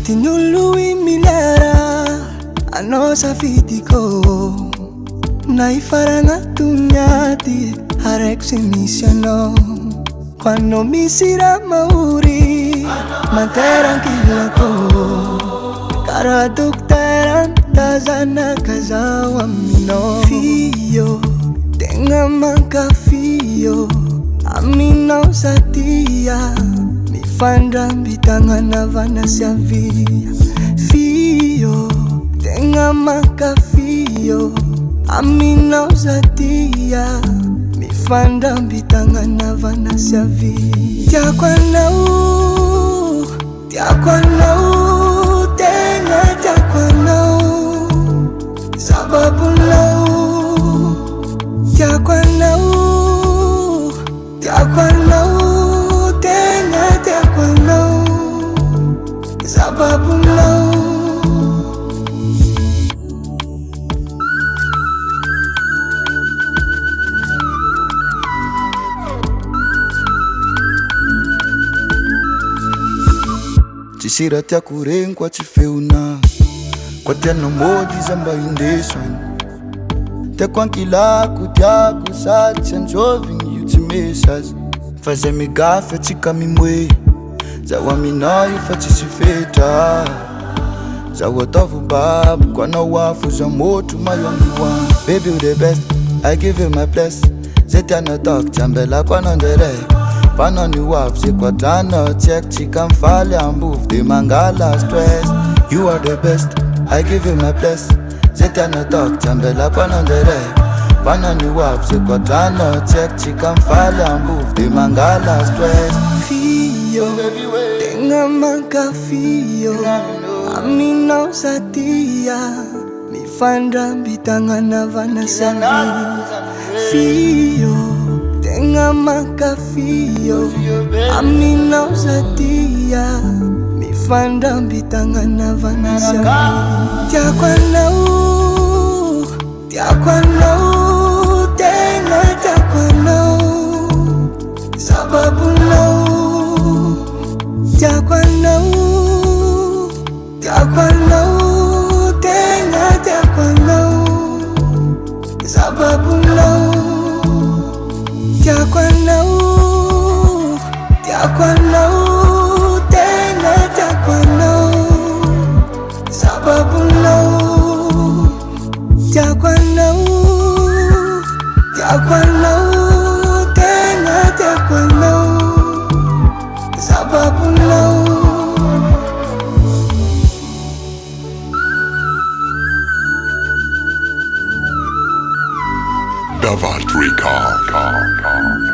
tinului milera ano sa fitiko naifaranga tunyati harek sinisiano quando mi sira mauri materan kilako karaduk teran tazana kazawa mino fio tenga manka fio amino satia Fandra bitangana vanasya via Fio Tenga maka fio Amina uzatia Mi fandra bitangana vanasya via Tia kwa nau Tenga tia kwa nau Sababu nau Tia kwa nau Sababu no Tisira tia kuren kwa tifeuna Kwa tia no modi zamba indeswan Tia kwa nkila kutia kusati and droving you to miss us Faze migafe tika mimwe Zawa minayu fatisifeta Zawa tofu babu Kwa na wafu za motu mayongiwa Baby you the best, I give you my bless Zeta no talk, chambela kwa nondere Fano ni wafu, zikwa tano check Chika mfale ambuf, di mangala stress You are the best, I give you my bless Zeta no talk, chambela kwa nondere Fano ni wafu, zikwa tano check Chika mfale ambuf, di mangala stress Fio, tenga manka fio Amina usatia Mi fandra bitangana vanasya Fio, tenga manka fio Amina usatia Mi fandra bitangana vanasya Tia kwa nau Tenga tia kwa nau Sababu nau Tia kwa nau Tenga tia kwa nau Sababu nau Tia kwa nau Tenga tia kwa nau Sababu nau Tia kwa nau Tenga tia kwa nau Sababu nau Davalt Record.